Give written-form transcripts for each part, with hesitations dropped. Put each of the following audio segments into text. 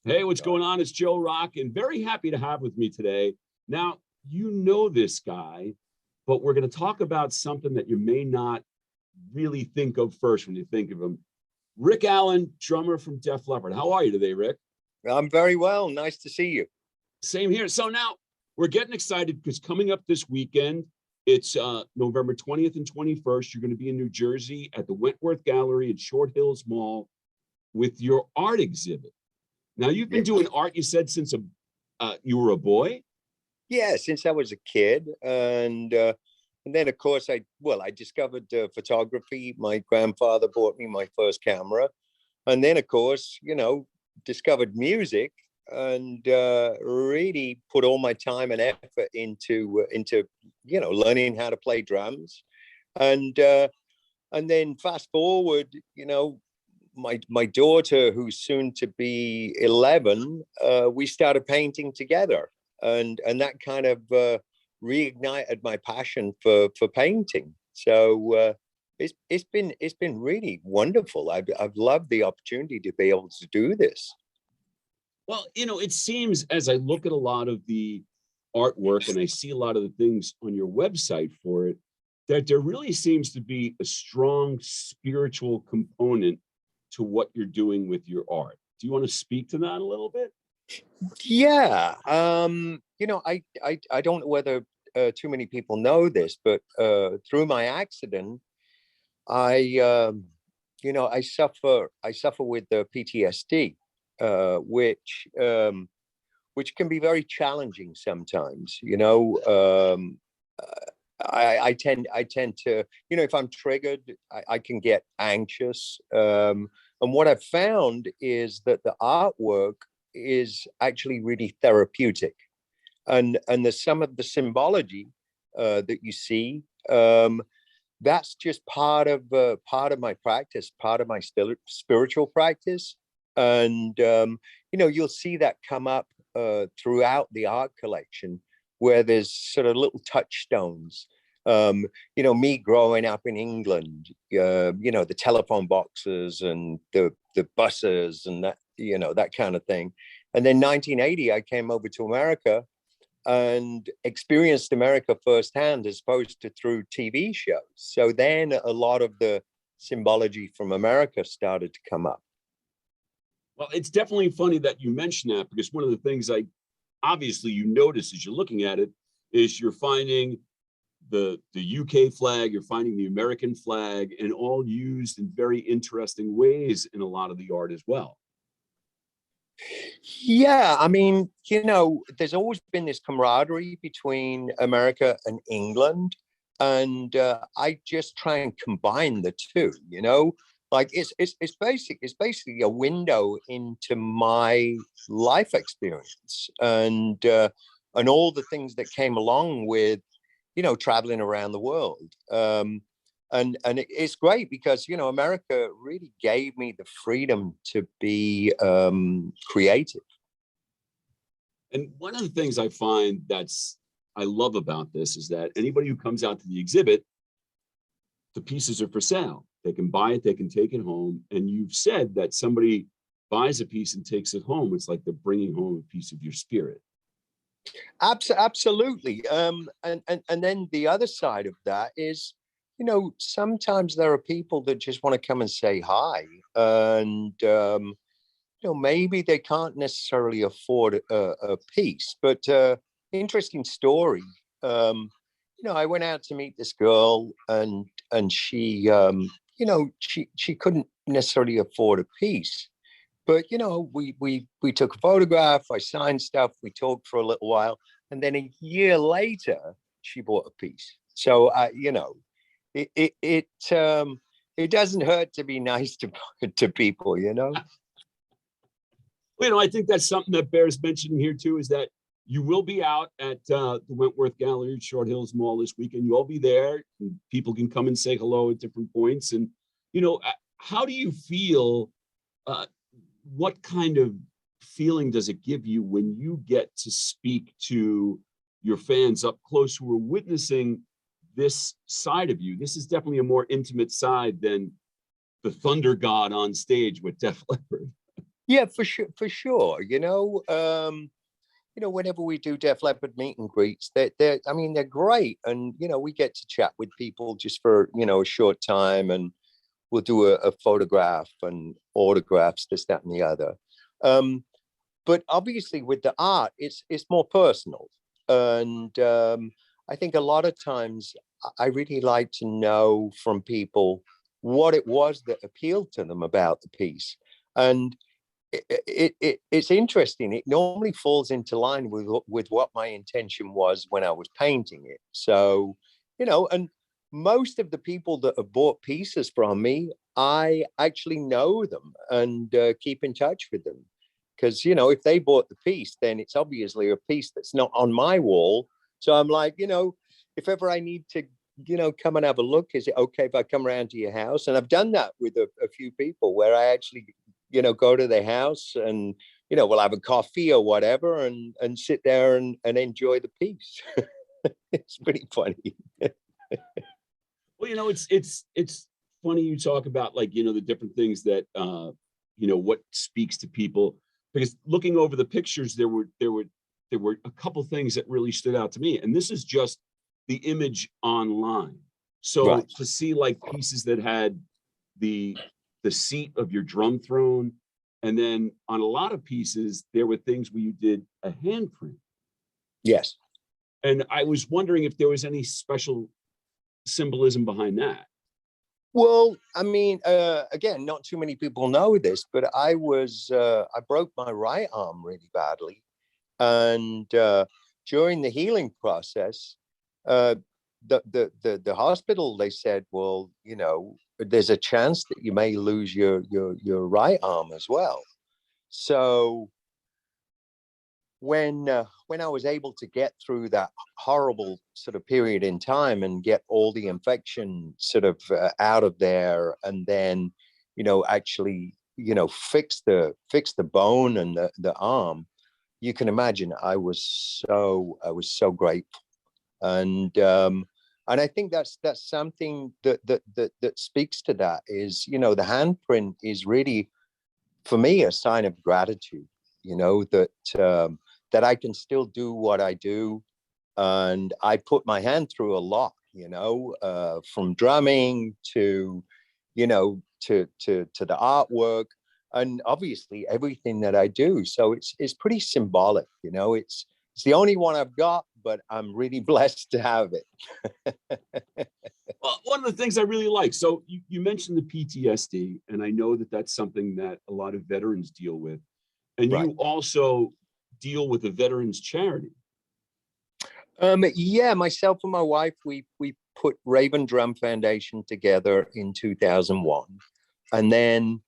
Hey, what's going on? It's Joe Rock, and very happy to have with me today. Now, you know this guy, but we're going to talk about something that you may not really think of first when you think of him. Rick Allen, drummer from Def Leppard. How are you today, Rick? I'm very well. Nice to see you. Same here. So now we're getting excited because coming up this weekend, it's November 20th and 21st. You're going to be in New Jersey at the Wentworth Gallery at Short Hills Mall with your art exhibit. Now, you've been doing art, you said, since you were a boy? Yeah, since I was a kid, and then of course I discovered photography. My grandfather bought me my first camera, and then of course discovered music and really put all my time and effort into learning how to play drums, and then fast forward, my daughter, who's soon to be 11, we started painting together, and that kind of reignited my passion for painting. So it's been really wonderful. I've loved the opportunity to be able to do this. Well, it seems as I look at a lot of the artwork and I see a lot of the things on your website for it, that there really seems to be a strong spiritual component to what you're doing with your art. Do you want to speak to that a little bit? Yeah. I don't know whether too many people know this, but through my accident, I suffer with the PTSD, which can be very challenging sometimes. I tend to, if I'm triggered, I can get anxious. And what I've found is that the artwork is actually really therapeutic. And some of the symbology that you see, that's just part of my practice, part of my spiritual practice. And, you'll see that come up throughout the art collection, where there's sort of little touchstones. Me growing up in England, the telephone boxes and the buses and that kind of thing. And then 1980, I came over to America and experienced America firsthand, as opposed to through TV shows. So then a lot of the symbology from America started to come up. Well, it's definitely funny that you mention that, because one of the things obviously you notice as you're looking at it is you're finding the UK flag, you're finding the American flag, and all used in very interesting ways in a lot of the art as well. Yeah, I mean, there's always been this camaraderie between America and England, and I just try and combine the two. Like it's basically a window into my life experience, and all the things that came along with traveling around the world. And it's great because America really gave me the freedom to be creative. And one of the things I find I love about this is that anybody who comes out to the exhibit, the pieces are for sale. They can buy it, they can take it home. And you've said that somebody buys a piece and takes it home, it's like they're bringing home a piece of your spirit. Absolutely. And then the other side of that is, sometimes there are people that just want to come and say hi, and maybe they can't necessarily afford a piece. But interesting story. I went out to meet this girl, and she, she couldn't necessarily afford a piece. But we took a photograph, I signed stuff, we talked for a little while, and then a year later she bought a piece. So it doesn't hurt to be nice to people. Well, I think that's something that bears mentioning here too, is that you will be out at the Wentworth Gallery at Short Hills Mall this weekend. You'll be there, and people can come and say hello at different points. And how do you feel? What kind of feeling does it give you when you get to speak to your fans up close who are witnessing this side of you? This is definitely a more intimate side than the thunder god on stage with Def Leppard. Yeah, for sure. Whenever we do Def Leppard meet and greets, I mean, they're great. And, we get to chat with people just for, a short time, and we'll do a photograph and autographs, this, that, and the other. But obviously with the art, it's more personal. And I think a lot of times I really like to know from people what it was that appealed to them about the piece. And it's interesting. It normally falls into line with what my intention was when I was painting it. So, and most of the people that have bought pieces from me, I actually know them and keep in touch with them. Because, if they bought the piece, then it's obviously a piece that's not on my wall. So I'm like, if ever I need to, come and have a look, is it okay if I come around to your house? And I've done that with a few people where I actually, go to their house and, we'll have a coffee or whatever and sit there and enjoy the piece. It's pretty funny. Well, it's funny you talk about, like, the different things that what speaks to people, because looking over the pictures, there were a couple things that really stood out to me, and this is just the image online. So Right. to see like pieces that had the seat of your drum throne, and then on a lot of pieces there were things where you did a handprint, Yes. and I was wondering if there was any special symbolism behind that. Well, I mean, again, not too many people know this, but I broke my right arm really badly. And during the healing process, uh, the hospital, they said, well, there's a chance that you may lose your right arm as well. So when I was able to get through that horrible sort of period in time and get all the infection sort of out of there, and then actually fix the bone and the arm, you can imagine I was so grateful. And I think that's something that speaks to that, is the handprint is really, for me, a sign of gratitude, that I can still do what I do. And I put my hand through a lot, from drumming to, to the artwork, and obviously everything that I do. So it's pretty symbolic, it's the only one I've got, but I'm really blessed to have it. Well, one of the things I really like, so you mentioned the PTSD, and I know that that's something that a lot of veterans deal with, and Right. you also deal with a veterans charity. Yeah, myself and my wife, we put Raven Drum Foundation together in 2001. And then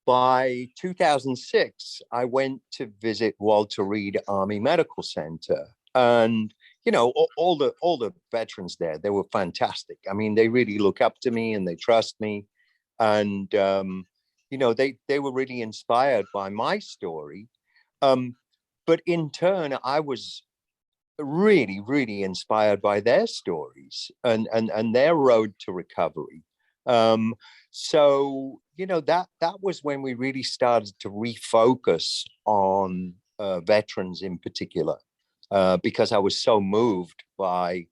by 2006, I went to visit Walter Reed Army Medical Center. And all the veterans there, they were fantastic. I mean, they really look up to me and they trust me. And they were really inspired by my story. But in turn, I was really, really inspired by their stories and their road to recovery. So that was when we really started to refocus on veterans in particular, because I was so moved by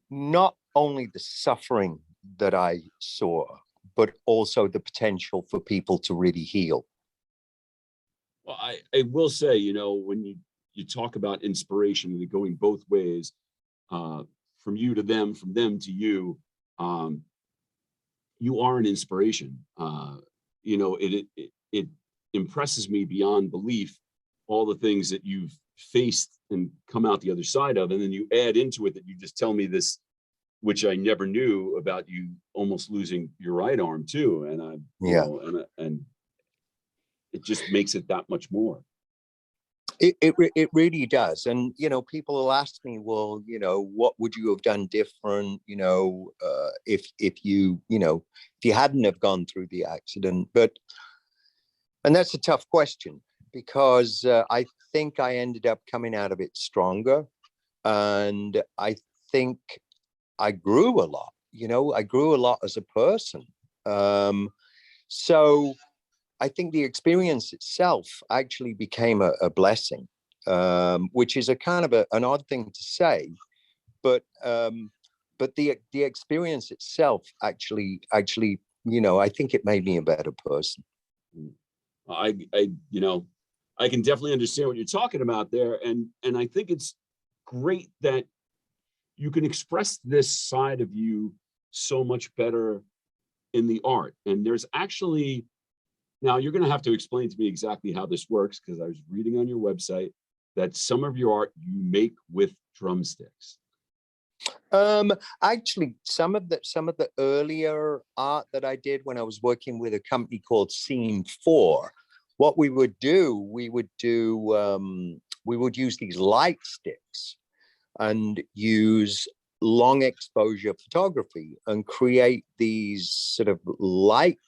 not only the suffering that I saw, but also the potential for people to really heal. Well, I will say, when you talk about inspiration and going both ways, from you to them, from them to you, you are an inspiration. It impresses me beyond belief, all the things that you've faced and come out the other side of, and then you add into it that you just tell me this, which I never knew about, you almost losing your right arm too, and I, Yeah. and it just makes it that much more. It really does. And people will ask me, well, what would you have done different, if you hadn't have gone through the accident? And that's a tough question, because I think I ended up coming out of it stronger, and I think I grew a lot. I grew a lot as a person. So think the experience itself actually became a blessing, which is a kind of an odd thing to say, but the experience itself actually, I think it made me a better person. I can definitely understand what you're talking about there, and I think it's great that you can express this side of you so much better in the art. And there's actually, now you're going to have to explain to me exactly how this works, because I was reading on your website that some of your art you make with drumsticks. Actually, some of the earlier art that I did when I was working with a company called Scene 4, what we would use these light sticks and use long exposure photography and create these sort of light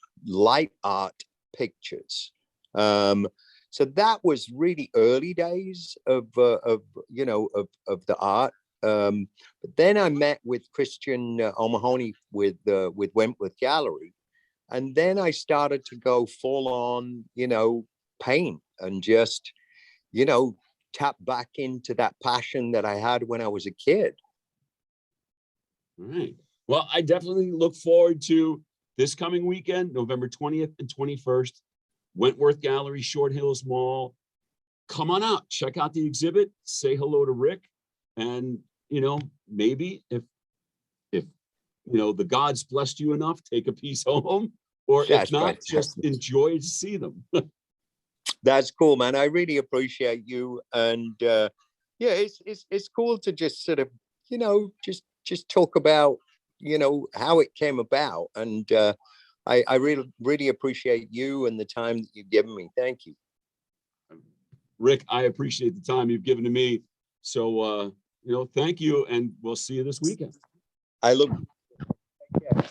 art pictures. So that was really early days of the art. But then I met with Christian O'Mahony with Wentworth Gallery, and then I started to go full on, paint and just, tap back into that passion that I had when I was a kid. All right. Well, I definitely look forward to this coming weekend, November 20th and 21st, Wentworth Gallery, Short Hills Mall. Come on out, check out the exhibit, say hello to Rick, and maybe if the gods blessed you enough, take a piece home, or if not, just enjoy to see them. That's cool, man. I really appreciate you, and it's cool to just sort of just talk about how it came about, and I really appreciate you and the time that you've given me. Thank you, Rick. I appreciate the time you've given to me. So thank you, and we'll see you this weekend. I look. Yeah.